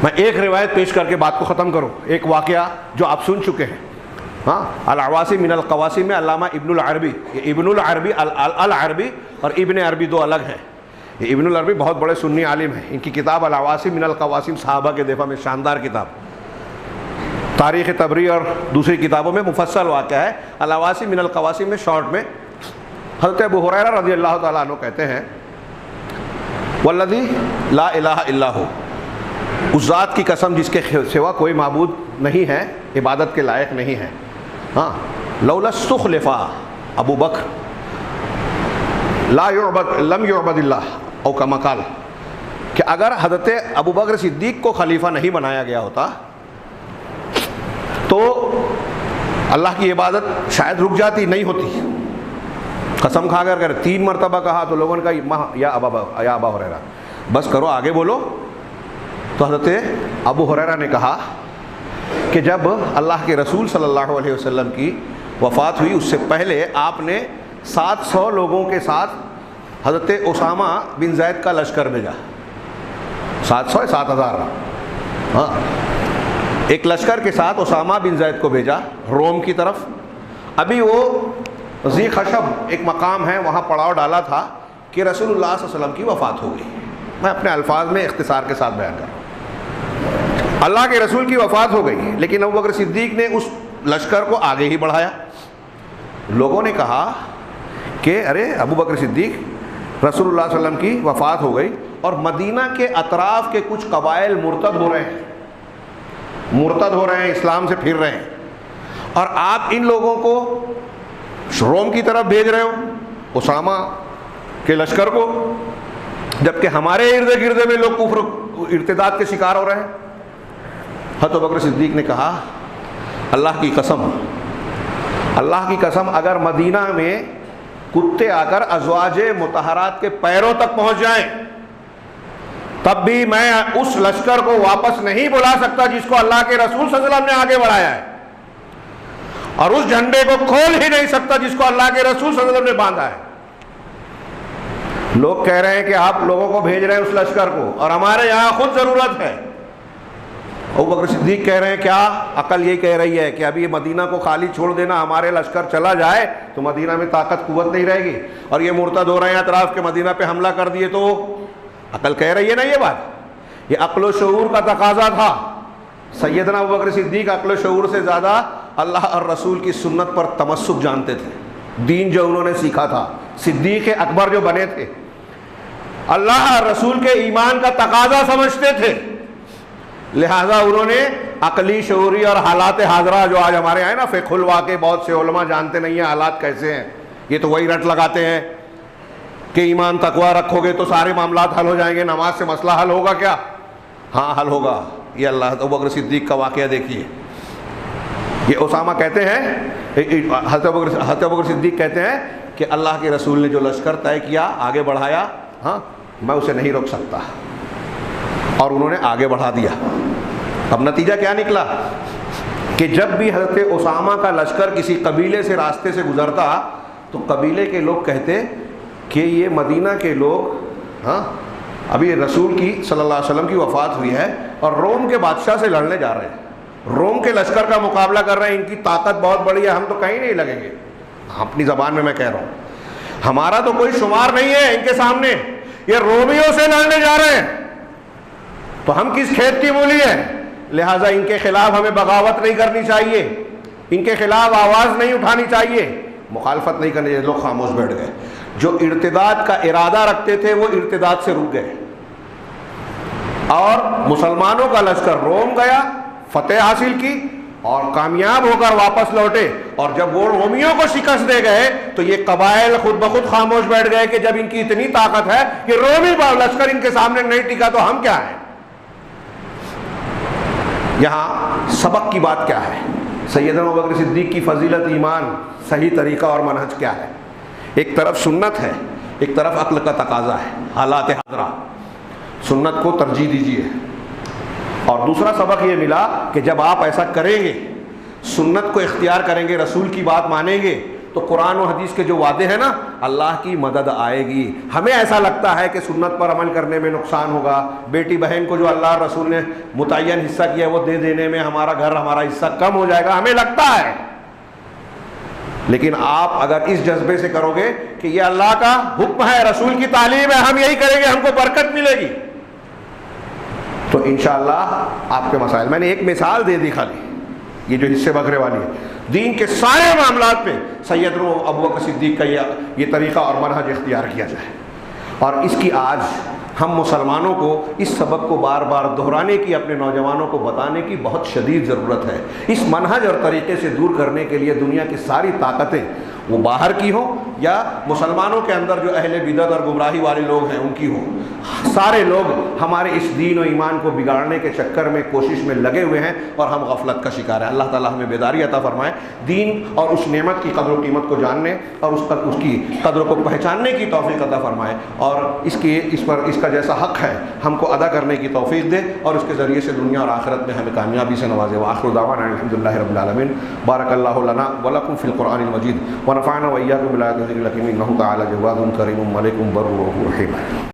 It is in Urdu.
میں ایک روایت پیش کر کے بات کو ختم کروں، ایک واقعہ جو آپ سن چکے ہیں. ہاں، العواصم من القواسم میں علامہ ابن العربی، یہ ابن العربی العربی اور ابن عربی دو الگ ہیں. یہ ابن العربی بہت بڑے سنی عالم ہیں. ان کی کتاب العواصم من القواسم صحابہ کے دفاع میں شاندار کتاب، تاریخ طبری اور دوسری کتابوں میں مفصل واقعہ ہے. العواصم من القواسم میں شارٹ میں حضرت ابو ہریرہ رضی اللہ تعالیٰ عنہ کہتے ہیں والذی لا الہ الا ہو، اس ذات کی قسم جس کے سوا کوئی معبود نہیں ہے، عبادت کے لائق نہیں ہے. ہاں، لولا استخلفا ابو بکر لا يعبد لم يعبد اللہ او کما قال، کہ اگر حضرت ابو بکر صدیق کو خلیفہ نہیں بنایا گیا ہوتا تو اللہ کی عبادت شاید رک جاتی، نہیں ہوتی. قسم کھا کر 3 مرتبہ کہا تو لوگوں نے کہا یا ابا ہریرہ بس کرو، آگے بولو. تو حضرت ابو ہریرہ نے کہا کہ جب اللہ کے رسول صلی اللہ علیہ وسلم کی وفات ہوئی اس سے پہلے آپ نے 700 لوگوں کے ساتھ حضرت اسامہ بن زید کا لشکر بھیجا. 700 7000، ہاں، ایک لشکر کے ساتھ اسامہ بن زید کو بھیجا روم کی طرف. ابھی وہ ذی خشب ایک مقام ہے، وہاں پڑاؤ ڈالا تھا کہ رسول اللہ صلی اللہ علیہ وسلم کی وفات ہو گئی. میں اپنے الفاظ میں اختصار کے ساتھ بیان کر رہا ہوں. اللہ کے رسول کی وفات ہو گئی، لیکن ابو بکر صدیق نے اس لشکر کو آگے ہی بڑھایا. لوگوں نے کہا کہ ارے ابو بکر صدیق، رسول اللہ صلی اللہ علیہ وسلم کی وفات ہو گئی اور مدینہ کے اطراف کے کچھ قبائل مرتد ہو رہے ہیں، اسلام سے پھر رہے ہیں، اور آپ ان لوگوں کو روم کی طرف بھیج رہے ہو، اسامہ کے لشکر کو، جبکہ ہمارے ارد گرد میں لوگ کفر ارتداد کے شکار ہو رہے ہیں. حضرت ابو بکر صدیق نے کہا اللہ کی قسم اگر مدینہ میں کتے آ کر ازواج مطہرات کے پیروں تک پہنچ جائیں تب بھی میں اس لشکر کو واپس نہیں بلا سکتا جس کو اللہ کے رسول صلی اللہ علیہ وسلم نے آگے بڑھایا ہے، اور اس جھنڈے کو کھول ہی نہیں سکتا جس کو اللہ کے رسول صلی اللہ علیہ وسلم نے باندھا ہے. لوگ کہہ رہے ہیں کہ آپ لوگوں کو بھیج رہے ہیں اس لشکر کو اور ہمارے یہاں خود ضرورت ہے. ابو بکر صدیق کہہ رہے ہیں کیا عقل یہ کہہ رہی ہے کہ ابھی یہ مدینہ کو خالی چھوڑ دینا، ہمارے لشکر چلا جائے تو مدینہ میں طاقت قوت نہیں رہے گی، اور یہ مرتد ہو رہے ہیں اطراف کے مدینہ پہ حملہ کر دیے تو عقل کہہ رہی ہے نا یہ بات. یہ عقل و شعور کا تقاضا تھا. سیدنا ابو بکر صدیق عقل و شعور سے زیادہ اللہ اور رسول کی سنت پر تمسک جانتے تھے. دین جو انہوں نے سیکھا تھا، صدیق اکبر جو بنے تھے، اللہ اور رسول کے ایمان کا تقاضا سمجھتے تھے، لہذا انہوں نے عقلی شعوری اور حالات حاضرہ جو آج ہمارے ہیں نا فقہ الواقع، بہت سے علماء جانتے نہیں ہیں حالات کیسے ہیں، یہ تو وہی رٹ لگاتے ہیں کہ ایمان تقویٰ رکھو گے تو سارے معاملات حل ہو جائیں گے، نماز سے مسئلہ حل ہوگا کیا؟ ہاں حل ہوگا. یہ اللہ ابو بکر صدیق کا واقعہ دیکھیے. یہ اسامہ کہتے ہیں، حضرت ابو بکر صدیق کہتے ہیں کہ اللہ کے رسول نے جو لشکر طے کیا، آگے بڑھایا، ہاں میں اسے نہیں روک سکتا، اور انہوں نے آگے بڑھا دیا. اب نتیجہ کیا نکلا کہ جب بھی حضرت اسامہ کا لشکر کسی قبیلے سے راستے سے گزرتا تو قبیلے کے لوگ کہتے کہ یہ مدینہ کے لوگ، ہاں ابھی رسول کی صلی اللہ علیہ وسلم کی وفات ہوئی ہے اور روم کے بادشاہ سے لڑنے جا رہے ہیں، روم کے لشکر کا مقابلہ کر رہے ہیں، ان کی طاقت بہت بڑی ہے، ہم تو کہیں نہیں لگیں گے. اپنی زبان میں کہہ رہا ہوں، ہمارا تو کوئی شمار نہیں ہے ان کے سامنے، یہ رومیوں سے لڑنے جا رہے ہیں تو ہم کس کھیت کی مولی ہیں. لہٰذا ان کے خلاف ہمیں بغاوت نہیں کرنی چاہیے، ان کے خلاف آواز نہیں اٹھانی چاہیے، مخالفت نہیں کرنی چاہیے. لوگ خاموش بیٹھ گئے. جو ارتداد کا ارادہ رکھتے تھے وہ ارتداد سے رک گئے، اور مسلمانوں کا لشکر روم گیا، فتح حاصل کی اور کامیاب ہو کر واپس لوٹے. اور جب وہ رومیوں کو شکست دے گئے تو یہ قبائل خود بخود خاموش بیٹھ گئے کہ جب ان کی اتنی طاقت ہے کہ رومی لشکر ان کے سامنے نہیں ٹکا تو ہم کیا ہیں. یہاں سبق کی بات کیا ہے؟ سیدنا ابو بکر صدیق کی فضیلت، ایمان، صحیح طریقہ اور منہج کیا ہے؟ ایک طرف سنت ہے، ایک طرف عقل کا تقاضا ہے، حالات حاضرہ. سنت کو ترجیح دیجیے. اور دوسرا سبق یہ ملا کہ جب آپ ایسا کریں گے، سنت کو اختیار کریں گے، رسول کی بات مانیں گے، تو قرآن و حدیث کے جو وعدے ہیں نا، اللہ کی مدد آئے گی۔ ہمیں ایسا لگتا ہے کہ سنت پر عمل کرنے میں نقصان ہوگا، بیٹی بہن کو جو اللہ رسول نے متعین حصہ کیا ہے وہ دے دینے میں ہمارا گھر ہمارا حصہ کم ہو جائے گا، ہمیں لگتا ہے۔ لیکن آپ اگر اس جذبے سے کرو گے کہ یہ اللہ کا حکم ہے، رسول کی تعلیم ہے، ہم یہی کریں گے، ہم کو برکت ملے گی، تو انشاءاللہ آپ کے مسائل۔ میں نے ایک مثال دے دی خالی، یہ جو حصے بکرے والی ہے، دین کے سارے معاملات میں سیدنا ابو بکر صدیق کا یہ طریقہ اور منہج اختیار کیا جائے، اور اس کی آج ہم مسلمانوں کو اس سبق کو بار بار دہرانے کی، اپنے نوجوانوں کو بتانے کی بہت شدید ضرورت ہے۔ اس منہج اور طریقے سے دور کرنے کے لیے دنیا کی ساری طاقتیں، وہ باہر کی ہوں یا مسلمانوں کے اندر جو اہل بدعت اور گمراہی والے لوگ ہیں ان کی ہوں، سارے لوگ ہمارے اس دین و ایمان کو بگاڑنے کے چکر میں کوشش میں لگے ہوئے ہیں اور ہم غفلت کا شکار ہیں۔ اللہ تعالیٰ ہمیں بیداری عطا فرمائے، دین اور اس نعمت کی قدر و قیمت کو جاننے اور اس کی قدر کو پہچاننے کی توفیق عطا فرمائے، اور اس کا جیسا حق ہے ہم کو ادا کرنے کی توفیق دے، اور اس کے ذریعے سے دنیا اور آخرت میں ہمیں کامیابی سے نوازے۔ وآخر دعوانا الحمدللہ رب العالمین۔ بارک اللہ لنا ولکم فی القرآن المجید ونفعنا وإياكم بالآيات والذكر الحكيم إنه تعالى جواد كريم ملك بر رحيم۔